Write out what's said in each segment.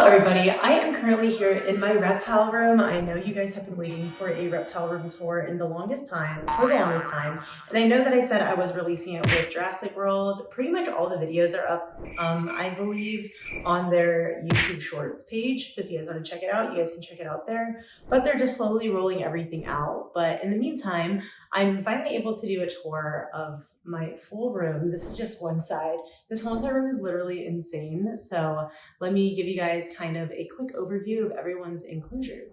Hello everybody, I am currently here in my reptile room. I know you guys have been waiting for a reptile room tour for the longest time. And I know that I said I was releasing it with Jurassic World. Pretty much all the videos are up, I believe, on their YouTube Shorts page. So if you guys want to check it out, you guys can check it out there. But they're just slowly rolling everything out. But in the meantime, I'm finally able to do a tour of my full room. This is just one side. This whole entire room is literally insane. So let me give you guys kind of a quick overview of everyone's enclosures.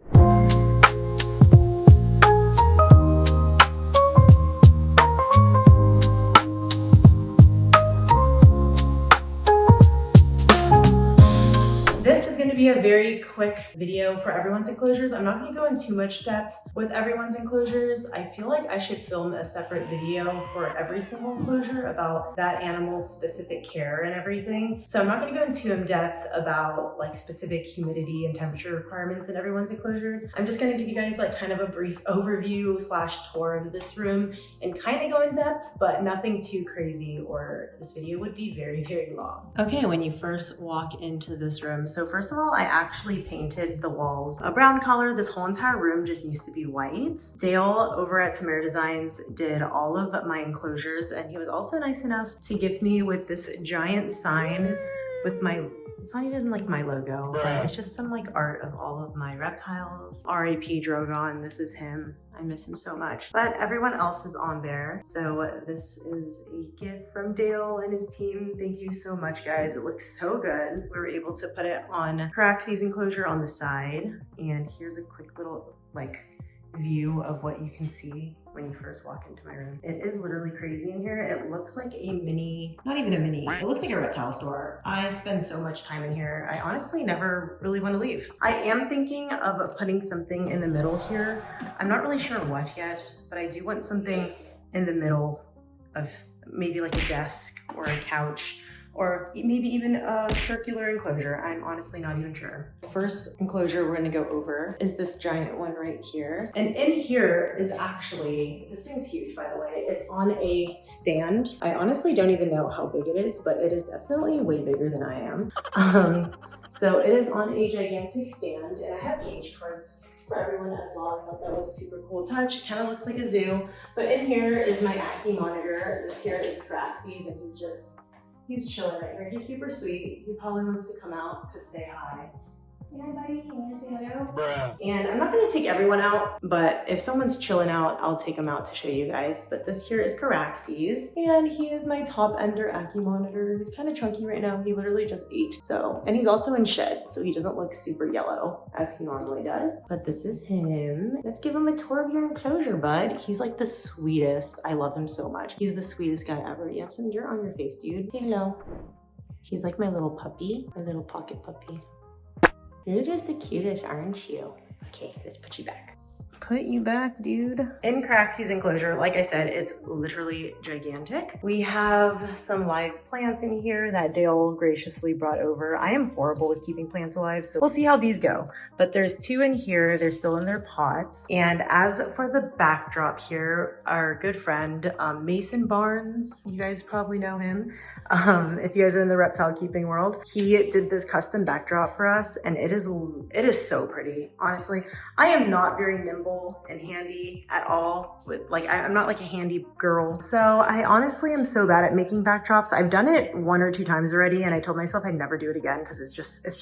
This is going to be a very quick video for everyone's enclosures. I'm not going to go in too much depth with everyone's enclosures. I feel like I should film a separate video for every single enclosure about that animal's specific care and everything. So I'm not going to go in too in depth about like specific humidity and temperature requirements in everyone's enclosures. I'm just going to give you guys like kind of a brief overview / tour of this room and kind of go in depth, but nothing too crazy or this video would be very, very long. Okay, when you first walk into this room, so first of all, I actually painted the walls a brown color. This whole entire room just used to be white. Dale over at Tamara Designs did all of my enclosures, and he was also nice enough to gift me with this giant sign with my, it's not even like my logo, but it's just some like art of all of my reptiles. R.I.P. Drogon, this is him. I miss him so much. But everyone else is on there. So this is a gift from Dale and his team. Thank you so much, guys. It looks so good. We were able to put it on Caraxie's enclosure on the side. And here's a quick little like view of what you can see when you first walk into my room. It is literally crazy in here. It looks like a mini, not even a mini, it looks like a reptile store. I spend so much time in here. I honestly never really want to leave. I am thinking of putting something in the middle here. I'm not really sure what yet, but I do want something in the middle of maybe like a desk or a couch, or maybe even a circular enclosure. I'm honestly not even sure. First enclosure we're gonna go over is this giant one right here. And in here is actually, this thing's huge by the way, it's on a stand. I honestly don't even know how big it is, but it is definitely way bigger than I am. So it is on a gigantic stand, and I have cage cards for everyone as well. I thought that was a super cool touch. It kind of looks like a zoo. But in here is my Ackie monitor. This here is Caraxie's, and he's chilling right here. He's super sweet. He probably wants to come out to say hi. Say hi, buddy. You want to say hello? Bruh. And I'm not going to take everyone out, but if someone's chilling out, I'll take them out to show you guys. But this here is Caraxie's, and he is my top ender Ackie monitor. He's kind of chunky right now. He literally just ate. So, and he's also in shed, so he doesn't look super yellow as he normally does. But this is him. Let's give him a tour of your enclosure, bud. He's like the sweetest. I love him so much. He's the sweetest guy ever. You have some dirt on your face, dude. Say hello. He's like my little puppy, my little pocket puppy. You're just the cutest, aren't you? Okay, let's put you back. Put you back, dude. In Caraxie's enclosure, like I said, it's literally gigantic. We have some live plants in here that Dale graciously brought over. I am horrible with keeping plants alive, so we'll see how these go. But there's two in here. They're still in their pots. And as for the backdrop here, our good friend, Mason Barnes, you guys probably know him. If you guys are in the reptile keeping world, he did this custom backdrop for us, and it is so pretty. Honestly, I am not very nimble and handy at all with like, I'm not like a handy girl. So I honestly am so bad at making backdrops. I've done it 1 or 2 times already, and I told myself I'd never do it again because it's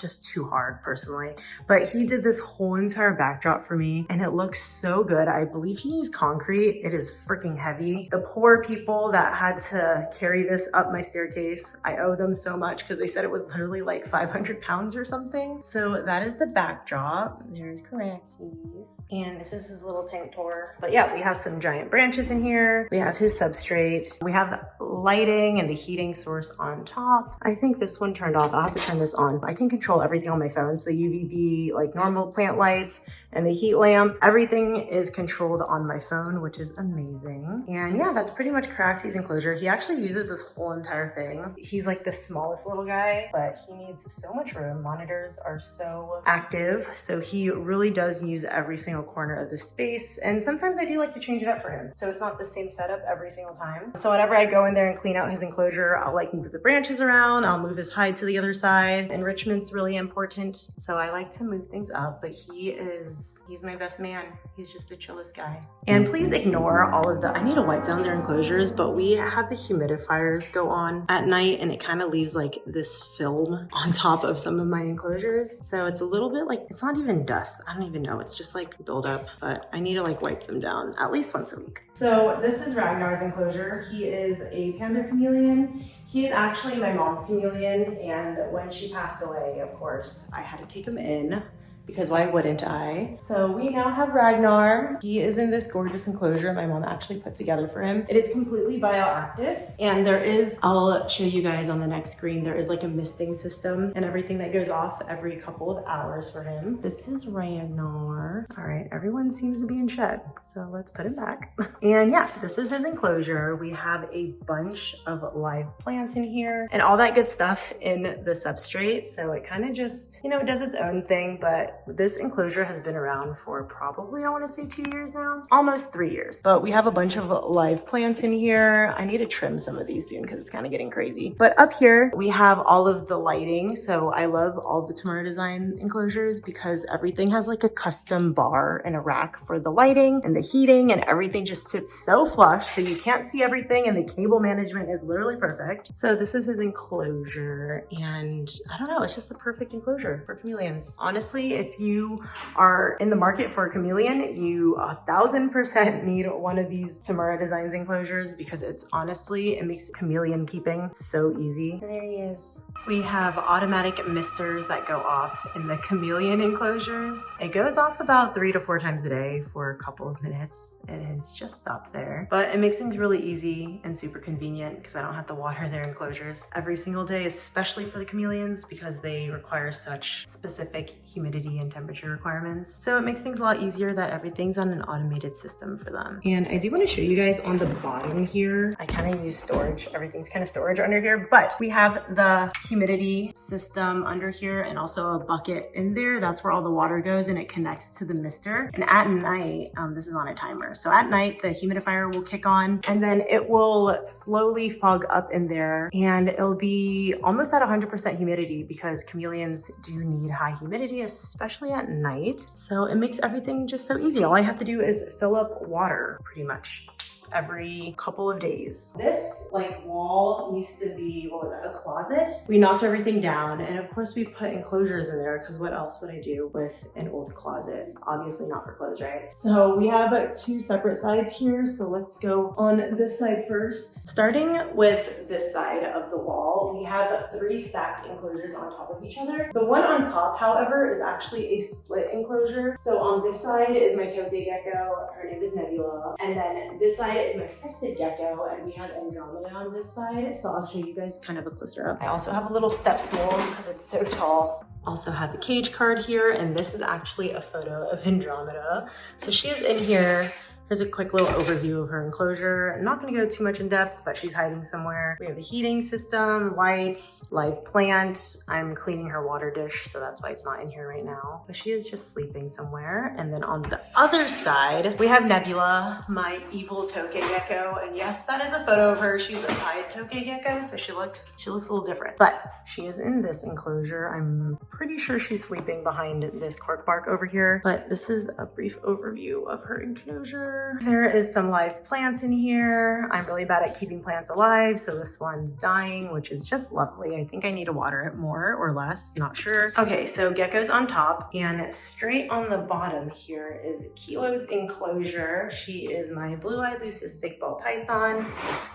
just too hard personally. But he did this whole entire backdrop for me, and it looks so good. I believe he used concrete. It is freaking heavy. The poor people that had to carry this up my staircase, I owe them so much because they said it was literally like 500 pounds or something. So that is the backdrop. There's Caraxie's, and this is his little tank tour. But yeah, we have some giant branches in here. We have his substrate. We have lighting and the heating source on top. I think this one turned off. I'll have to turn this on. I can control everything on my phone. So the UVB, like normal plant lights, and the heat lamp, everything is controlled on my phone, which is amazing. And yeah, that's pretty much Caraxie's enclosure. He actually uses this whole entire thing. He's like the smallest little guy, but he needs so much room. Monitors are so active, so he really does use every single corner of the space. And sometimes I do like to change it up for him, so it's not the same setup every single time. So whenever I go in there and clean out his enclosure, I'll like move the branches around, I'll move his hide to the other side. Enrichment's really important, so I like to move things up, but he's my best man. He's just the chillest guy. And please ignore all of the, I need to wipe down their enclosures, but we have the humidifiers go on at night and it kind of leaves like this film on top of some of my enclosures. So it's a little bit like, it's not even dust. I don't even know. It's just like buildup, but I need to like wipe them down at least once a week. So this is Ragnar's enclosure. He is a Panther chameleon. He is actually my mom's chameleon. And when she passed away, of course, I had to take him in, because why wouldn't I? So we now have Ragnar. He is in this gorgeous enclosure my mom actually put together for him. It is completely bioactive, and there is, I'll show you guys on the next screen, there is like a misting system and everything that goes off every couple of hours for him. This is Ragnar. All right, everyone seems to be in shed, so let's put him back. And yeah, this is his enclosure. We have a bunch of live plants in here and all that good stuff in the substrate. So it kind of just, you know, it does its own thing, but this enclosure has been around for probably, I want to say 2 years now, almost 3 years. But we have a bunch of live plants in here. I need to trim some of these soon because it's kind of getting crazy. But up here, we have all of the lighting. So I love all the Tamura design enclosures because everything has like a custom bar and a rack for the lighting and the heating, and everything just sits so flush so you can't see everything, and the cable management is literally perfect. So this is his enclosure, and I don't know, it's just the perfect enclosure for chameleons. Honestly, if you are in the market for a chameleon, you 1000% need one of these Tamura Designs enclosures, because it's honestly, it makes chameleon keeping so easy. And there he is. We have automatic misters that go off in the chameleon enclosures. It goes off about 3 to 4 times a day for a couple of minutes. It has just stopped there, but it makes things really easy and super convenient because I don't have to water their enclosures every single day, especially for the chameleons, because they require such specific humidity and temperature requirements. So it makes things a lot easier that everything's on an automated system for them. And I do want to show you guys on the bottom here, I kind of use storage. Everything's kind of storage under here, but we have the humidity system under here and also a bucket in there. That's where all the water goes and it connects to the mister. And at night, this is on a timer. So at night, the humidifier will kick on and then it will slowly fog up in there, and it'll be almost at 100% humidity because chameleons do need high humidity, especially at night. So it makes everything just so easy. All I have to do is fill up water pretty much every couple of days. This like wall used to be, what was that, a closet? We knocked everything down, and of course we put enclosures in there because what else would I do with an old closet? Obviously not for clothes, right? So we have 2 separate sides here. So let's go on this side first. Starting with this side of the wall, we have 3 stacked enclosures on top of each other. The one on top, however, is actually a split enclosure. So on this side is my toque gecko, her name is Nebula, and then this side is my crested gecko, and we have Andromeda on this side. So I'll show you guys kind of a closer up. I also have a little step stool because it's so tall. Also have the cage card here, and this is actually a photo of Andromeda. So she is in here. Here's a quick little overview of her enclosure. I'm not gonna go too much in depth, but she's hiding somewhere. We have the heating system, lights, live plant. I'm cleaning her water dish, so that's why it's not in here right now. But she is just sleeping somewhere. And then on the other side, we have Nebula, my evil toque gecko. And yes, that is a photo of her. She's a pied toque gecko, so she looks a little different. But she is in this enclosure. I'm pretty sure she's sleeping behind this cork bark over here. But this is a brief overview of her enclosure. There is some live plants in here. I'm really bad at keeping plants alive, so this one's dying, which is just lovely. I think I need to water it more or less, not sure. Okay, so Gecko's on top, and straight on the bottom here is Kilo's enclosure. She is my blue-eyed leucistic ball python.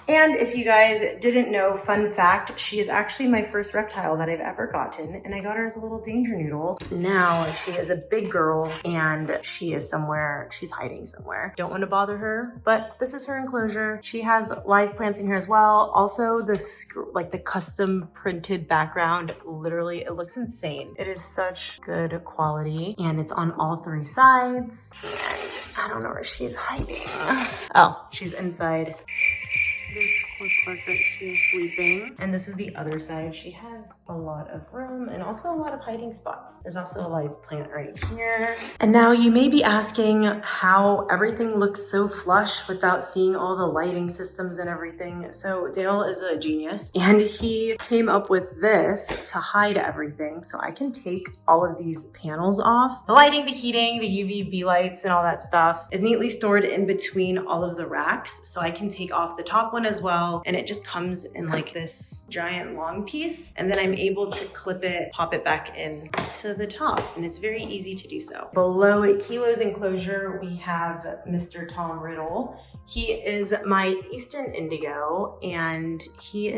And if you guys didn't know, fun fact, she is actually my first reptile that I've ever gotten, and I got her as a little danger noodle. Now she is a big girl, and she is somewhere, she's hiding somewhere. Don't want to bother her, but this is her enclosure. She has live plants in here as well. Also the custom printed background, literally it looks insane. It is such good quality, and it's on all 3 sides, and I don't know where she's hiding. Oh, she's inside this Poor Parker here sleeping. And this is the other side. She has a lot of room and also a lot of hiding spots. There's also a live plant right here. And now you may be asking how everything looks so flush without seeing all the lighting systems and everything. So Dale is a genius and he came up with this to hide everything. So I can take all of these panels off. The lighting, the heating, the UVB lights and all that stuff is neatly stored in between all of the racks. So I can take off the top one as well. And it just comes in like this giant long piece. And then I'm able to clip it, pop it back in to the top. And it's very easy to do so. Below Kilo's enclosure, we have Mr. Tom Riddle. He is my Eastern Indigo and he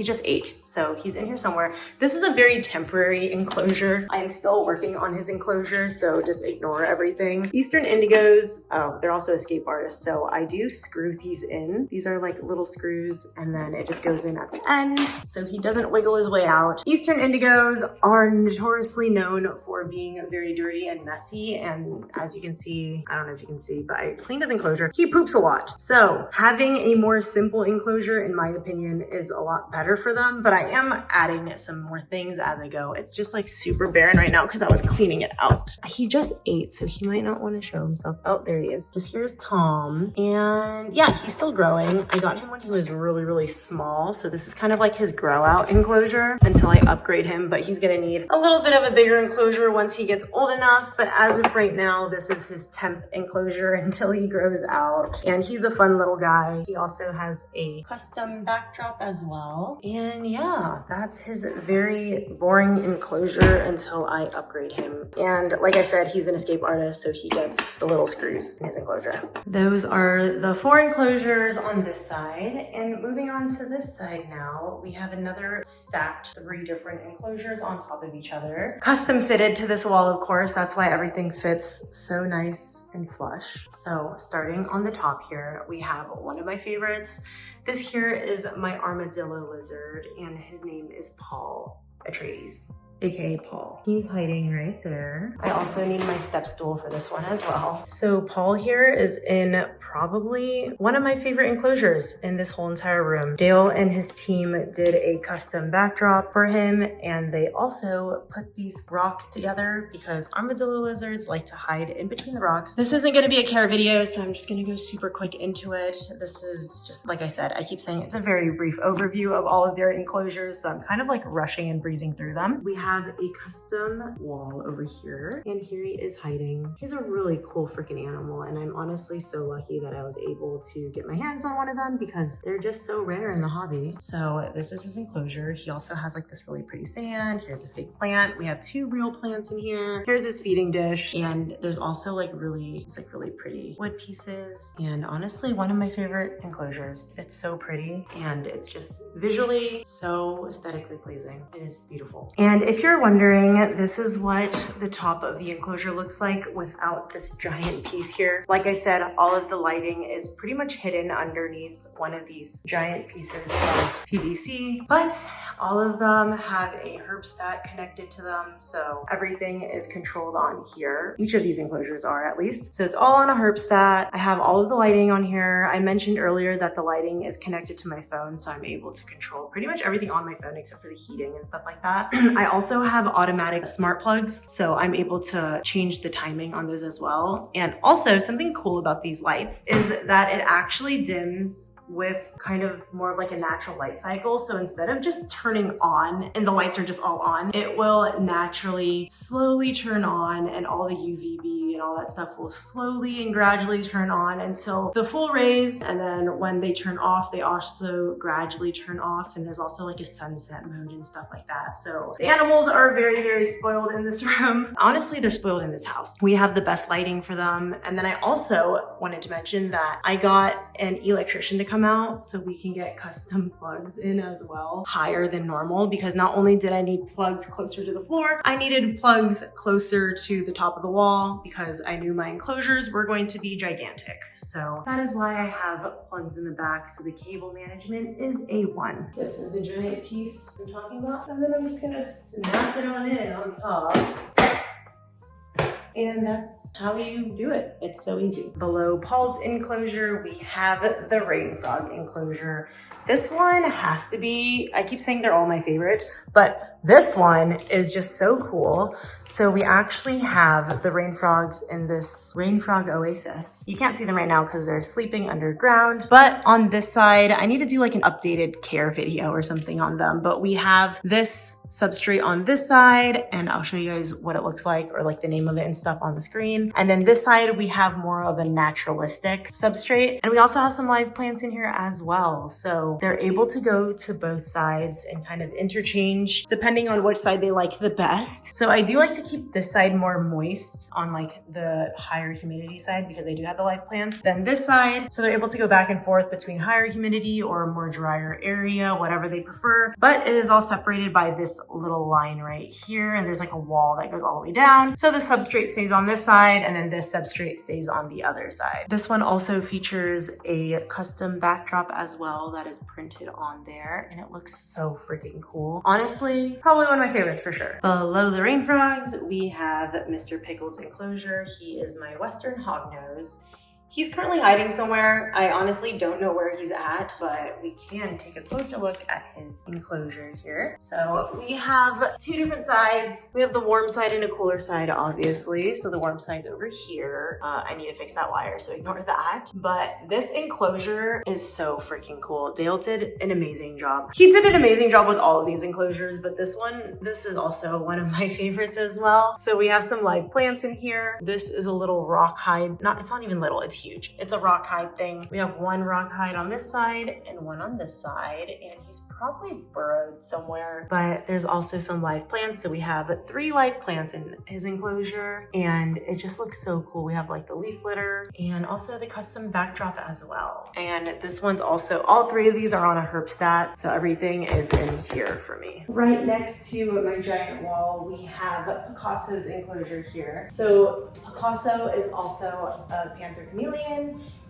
just ate. So he's in here somewhere. This is a very temporary enclosure. I am still working on his enclosure, so just ignore everything. Eastern Indigos, oh, they're also escape artists. So I do screw these in. These are like little screws and then it just goes in at the end. So he doesn't wiggle his way out. Eastern Indigos are notoriously known for being very dirty and messy. And as you can see, I don't know if you can see, but I cleaned his enclosure. He poops a lot. So having a more simple enclosure, in my opinion, is a lot better for them, but I am adding some more things as I go. It's just like super barren right now because I was cleaning it out. He just ate, so he might not want to show himself. Oh, there he is. This here is Tom. And yeah, he's still growing. I got him when he was really, really small. So this is kind of like his grow out enclosure until I upgrade him, but he's gonna need a little bit of a bigger enclosure once he gets old enough. But as of right now, this is his 10th enclosure until he grows out. And he's a fun little guy. He also has a custom backdrop as well. And yeah, that's his very boring enclosure until I upgrade him. And like I said, he's an escape artist, so he gets the little screws in his enclosure. Those are the 4 enclosures on this side. And moving on to this side now, we have another stacked 3 different enclosures on top of each other. Custom fitted to this wall, of course. That's why everything fits so nice and flush. So starting on the top here, we have one of my favorites. This here is my armadillo lizard, and his name is Paul Atreides, aka Paul. He's hiding right there. I also need my step stool for this one as well. So Paul here is in probably one of my favorite enclosures in this whole entire room. Dale and his team did a custom backdrop for him, and they also put these rocks together because armadillo lizards like to hide in between the rocks. This isn't going to be a care video, so I'm just going to go super quick into it. This is just, like I said, I keep saying it's a very brief overview of all of their enclosures, so I'm kind of like rushing and breezing through them. We have a custom wall over here, and here he is hiding. He's a really cool freaking animal, and I'm honestly so lucky that I was able to get my hands on one of them because they're just so rare in the hobby. So this is his enclosure. He also has like this really pretty sand. Here's a fake plant. We have 2 real plants in here. Here's his feeding dish, and there's also like really pretty wood pieces. And honestly, one of my favorite enclosures. It's so pretty, and it's just visually so aesthetically pleasing. It is beautiful. And if you're wondering, this is what the top of the enclosure looks like without this giant piece here. Like I said, all of the lighting is pretty much hidden underneath one of these giant pieces of PVC, but all of them have a herbstat connected to them, so everything is controlled on here. Each of these enclosures are, at least. So it's all on a herbstat. I have all of the lighting on here. I mentioned earlier that the lighting is connected to my phone, so I'm able to control pretty much everything on my phone except for the heating and stuff like that. I also have automatic smart plugs, so I'm able to change the timing on those as well. And also something cool about these lights is that it actually dims with kind of more of like a natural light cycle. So instead of just turning on and the lights are just all on, it will naturally slowly turn on, and all the UVB and all that stuff will slowly and gradually turn on until the full rays. And then when they turn off, they also gradually turn off. And there's also like a sunset mode and stuff like that. So the animals are very, very spoiled in this room. Honestly, they're spoiled in this house. We have the best lighting for them. And then I also wanted to mention that I got an electrician to come out so we can get custom plugs in as well, higher than normal, because not only did I need plugs closer to the floor, I needed plugs closer to the top of the wall because I knew my enclosures were going to be gigantic. So that is why I have plugs in the back, so the cable management is A1. This is the giant piece I'm talking about, and then I'm just gonna snap it on in on top. and that's how you do it. It's so easy. Below Paul's enclosure, we have the rain frog enclosure. This one has to be, I keep saying they're all my favorite, but this one is just so cool. So we actually have the rain frogs in this rain frog oasis. You can't see them right now because they're sleeping underground, but on this side, I need to do like an updated care video or something on them, but we have this substrate on this side, and I'll show you guys what it looks like, or like the name of it and stuff on the screen. And then this side, we have more of a naturalistic substrate, and we also have some live plants in here as well. So they're able to go to both sides and kind of interchange depending on which side they like the best. So I do like to keep this side more moist on like the higher humidity side because they do have the live plants than this side. So they're able to go back and forth between higher humidity or a more drier area, whatever they prefer. But it is all separated by this little line right here, and there's like a wall that goes all the way down. So the substrate stays on this side, and then this substrate stays on the other side. This one also features a custom backdrop as well that is printed on there, and it looks so freaking cool. Honestly, probably one of my favorites for sure. Below the rain frogs, we have Mr. Pickle's enclosure. He is my Western hognose. He's currently hiding somewhere. I honestly don't know where he's at, but we can take a closer look at his enclosure here. So we have two different sides. We have the warm side and a cooler side, obviously. So the warm side's over here. I need to fix that wire, so ignore that. But this enclosure is so freaking cool. Dale did an amazing job. He did an amazing job with all of these enclosures, but this is also one of my favorites as well. So we have some live plants in here. This is a little rock hide. It's not even little, it's huge. It's a rock hide thing. We have one rock hide on this side and one on this side, and he's probably burrowed somewhere, but there's also some live plants. So we have 3 live plants in his enclosure, and it just looks so cool. We have like the leaf litter and also the custom backdrop as well. And this one's also, all 3 of these are on a herpstat, so everything is in here for me. Right next to my giant wall, we have Picasso's enclosure here. So Picasso is also a Panther chameleon,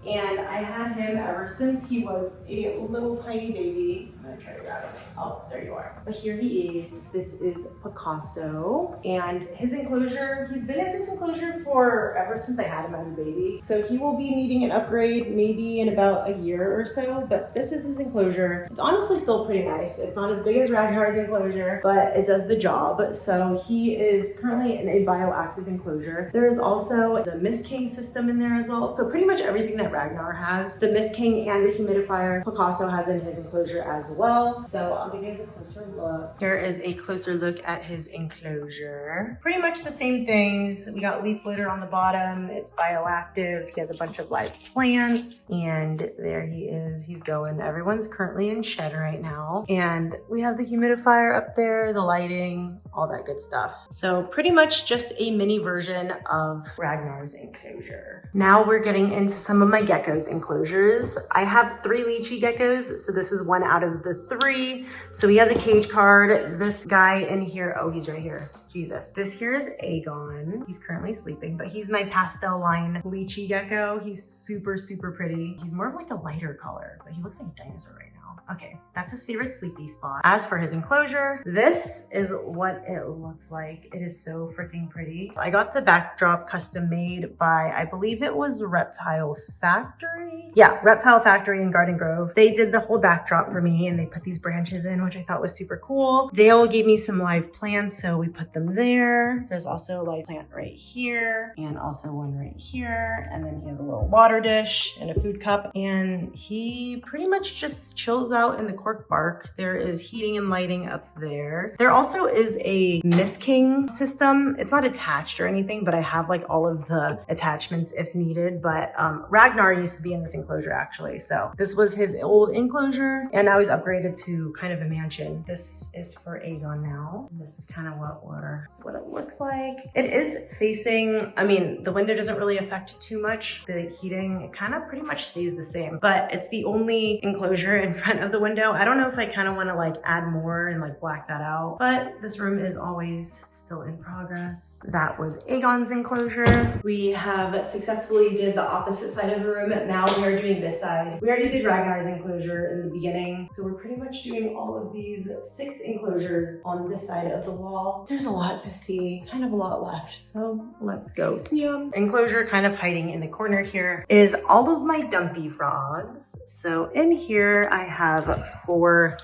and I had him ever since he was a little tiny baby. I'm gonna try to grab him. Oh, there you are. But here he is. This is Picasso, and his enclosure, he's been in this enclosure for ever since I had him as a baby. So he will be needing an upgrade maybe in about a year or so, but this is his enclosure. It's honestly still pretty nice. It's not as big as Ragnar's enclosure, but it does the job. So he is currently in a bioactive enclosure. There is also the Mist King system in there as well. So pretty much everything that Ragnar has, the Mist King and the humidifier, Picasso has in his enclosure as well. So I'll give you guys a closer look. Here is a closer look at his enclosure. Pretty much the same things. We got leaf litter on the bottom. It's bioactive. He has a bunch of live plants, and there he is. He's going. Everyone's currently in shed right now. And we have the humidifier up there, the lighting, all that good stuff. So pretty much just a mini version of Ragnar's enclosure. Now we're getting into some of my geckos enclosures. I have 3 lychee geckos, so this is one out of the 3. So he has a cage card. This guy in here, oh, he's right here. Jesus. This here is Aegon. He's currently sleeping, but he's my pastel line lychee gecko. He's super, super pretty. He's more of like a lighter color, but he looks like a dinosaur right now. Okay, that's his favorite sleepy spot. As for his enclosure, this is what it looks like. It is so freaking pretty. I got the backdrop custom made by, I believe it was Reptile Factory. Yeah, Reptile Factory in Garden Grove. They did the whole backdrop for me, and they put these branches in, which I thought was super cool. Dale gave me some live plants, so we put them there. There's also a live plant right here, and also one right here. And then he has a little water dish and a food cup, and he pretty much just chills out in the cork bark. There is heating and lighting up there. There also is a Mist King system. It's not attached or anything, but I have like all of the attachments if needed. But Ragnar used to be in this enclosure actually. So this was his old enclosure, and now he's upgraded to kind of a mansion. This is for Aegon now. This is kind of what it looks like. It is facing, I mean, the window doesn't really affect too much. The heating, it kind of pretty much stays the same, but it's the only enclosure in front front of the window. I don't know if I kind of want to like add more and like black that out, but this room is always still in progress. That was Aegon's enclosure. We have successfully did the opposite side of the room. Now we are doing this side. We already did Ragnar's enclosure in the beginning, so we're pretty much doing all of these 6 enclosures on this side of the wall. There's a lot to see, kind of a lot left, so let's go see them. Enclosure kind of hiding in the corner here is all of my Dumpy frogs. So in here I have 4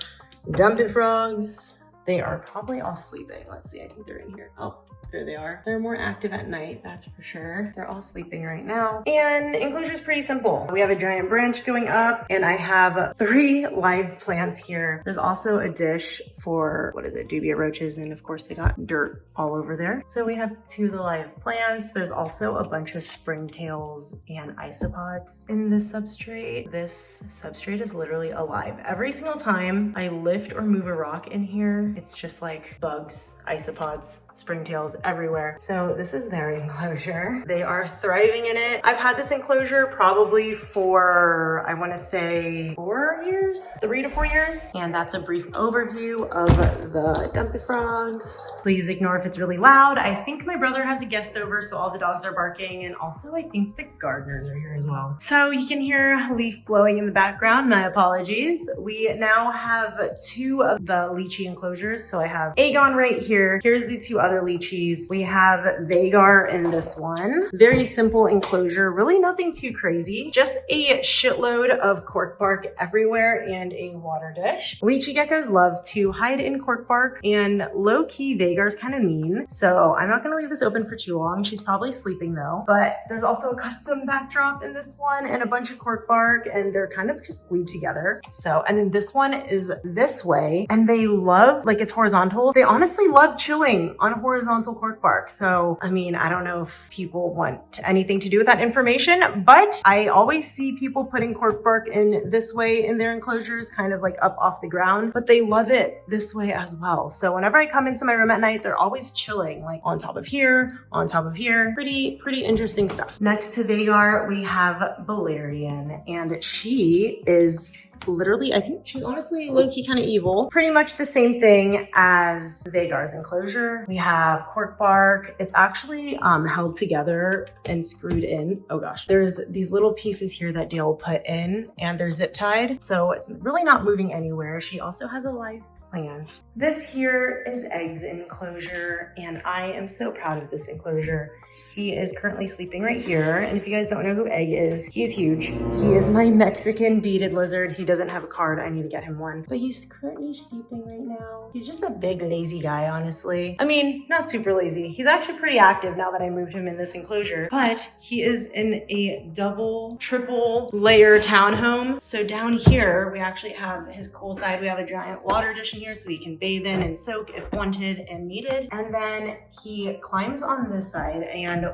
Dumpy frogs. They are probably all sleeping. Let's see, I think they're in here. Oh, there they are. They're more active at night, that's for sure. They're all sleeping right now. And enclosure is pretty simple. We have a giant branch going up and I have 3 live plants here. There's also a dish for, what is it, dubia roaches, and of course they got dirt all over there. So we have 2 of the live plants. There's also a bunch of springtails and isopods in this substrate. This substrate is literally alive. Every single time I lift or move a rock in here, it's just like bugs, isopods, springtails everywhere. So this is their enclosure. They are thriving in it. I've had this enclosure probably for, I want to say 4 years, 3 to 4 years. And that's a brief overview of the Dumpy frogs. Please ignore if it's really loud. I think my brother has a guest over, so all the dogs are barking. And also I think the gardeners are here as well. So you can hear a leaf blowing in the background. My apologies. We now have 2 of the lychee enclosures. So I have Aegon right here. Here's the 2 other lychees. We have Vhagar in this one. Very simple enclosure, really nothing too crazy. Just a shitload of cork bark everywhere and a water dish. Lychee geckos love to hide in cork bark, and low-key Vhagar's kind of mean. So I'm not gonna leave this open for too long. She's probably sleeping though. But there's also a custom backdrop in this one and a bunch of cork bark, and they're kind of just glued together. So, and then this one is this way, and they love, like it's horizontal. They honestly love chilling on horizontal cork bark. So, I mean, I don't know if people want anything to do with that information, but I always see people putting cork bark in this way in their enclosures, kind of like up off the ground, but they love it this way as well. So whenever I come into my room at night, they're always chilling, like on top of here, on top of here. Pretty interesting stuff. Next to Vhagar, we have Valerian, and she is literally, I think she's honestly low-key kind of evil. Pretty much the same thing as Vhagar's enclosure. We have cork bark. It's actually held together and screwed in. Oh gosh. There's these little pieces here that Dale put in, and they're zip tied. So it's really not moving anywhere. She also has a live plant. This here is Egg's enclosure, and I am so proud of this enclosure. He is currently sleeping right here. And if you guys don't know who Egg is, he is huge. He is my Mexican beaded lizard. He doesn't have a card. I need to get him one. But he's currently sleeping right now. He's just a big lazy guy, honestly. I mean, not super lazy. He's actually pretty active now that I moved him in this enclosure. But he is in a double, triple layer townhome. So down here, we actually have his cool side. We have a giant water dish in here so he can bathe in and soak if wanted and needed. And then he climbs on this side, and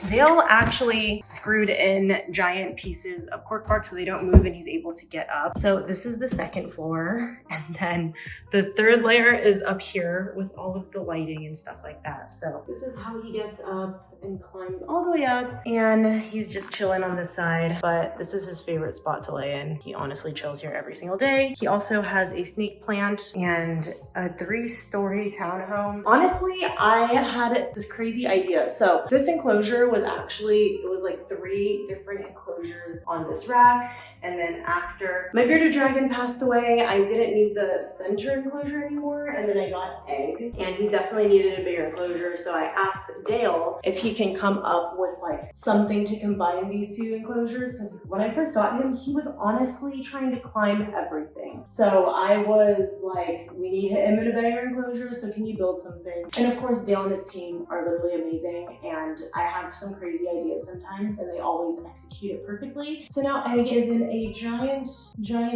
Dale actually screwed in giant pieces of cork bark so they don't move and he's able to get up. So this is the 2nd floor. And then the 3rd layer is up here with all of the lighting and stuff like that. So this is how he gets up and climbs all the way up, and he's just chilling on this side, but this is his favorite spot to lay in. He honestly chills here every single day. He also has a snake plant and a 3-story townhome. Honestly, I had this crazy idea. So this enclosure was actually, it was like 3 different enclosures on this rack. And then after my bearded dragon passed away, I didn't need the center enclosure anymore. And then I got Egg, and he definitely needed a bigger enclosure. So I asked Dale if he can come up with like something to combine these 2 enclosures. Because when I first got him, he was honestly trying to climb everything. So I was like, we need him in a bigger enclosure. So can you build something? And of course, Dale and his team are literally amazing. And I have some crazy ideas sometimes, and they always execute it perfectly. So now Egg is in a giant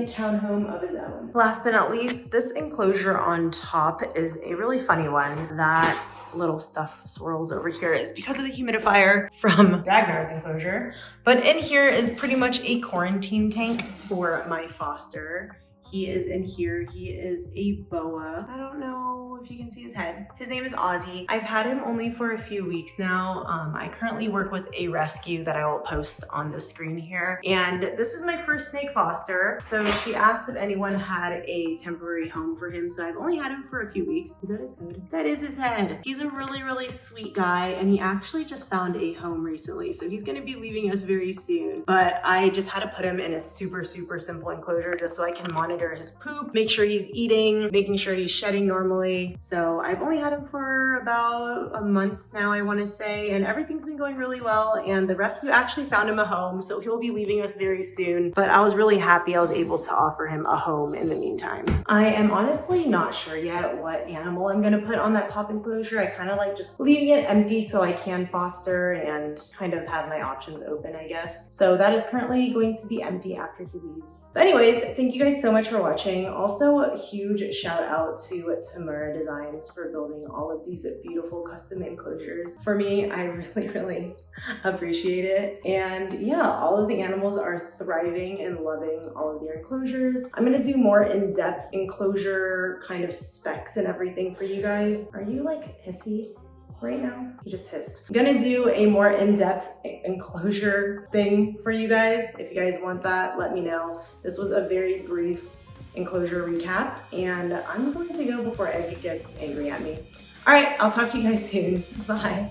townhome of his own. Last but not least, this enclosure on top is a really funny one. That little stuff swirls over here is because of the humidifier from Ragnar's enclosure. But in here is pretty much a quarantine tank for my foster. He is in here. He is a boa. I don't know if you can see his head. His name is Ozzy. I've had him only for a few weeks now. I currently work with a rescue that I will post on the screen here. And this is my first snake foster. So she asked if anyone had a temporary home for him. So I've only had him for a few weeks. Is that his head? That is his head. He's a really, really sweet guy. And he actually just found a home recently. So he's gonna be leaving us very soon. But I just had to put him in a super, super simple enclosure just so I can monitor his poop, make sure he's eating, making sure he's shedding normally. So I've only had him for about a month now, I wanna say, and everything's been going really well. And the rescue actually found him a home. So he'll be leaving us very soon. But I was really happy I was able to offer him a home in the meantime. I am honestly not sure yet what animal I'm gonna put on that top enclosure. I kind of like just leaving it empty so I can foster and kind of have my options open, I guess. So that is currently going to be empty after he leaves. But anyways, thank you guys so much for watching. Also, a huge shout out to Tamura Designs for building all of these beautiful custom enclosures for me. I really, really appreciate it. And yeah, all of the animals are thriving and loving all of their enclosures. I'm gonna do more in-depth enclosure kind of specs and everything for you guys. Are you like hissy right now? You just hissed. I'm gonna do a more in-depth enclosure thing for you guys. If you guys want that, let me know. This was a very brief enclosure recap, and I'm going to go before Ackie gets angry at me. All right, I'll talk to you guys soon. Bye.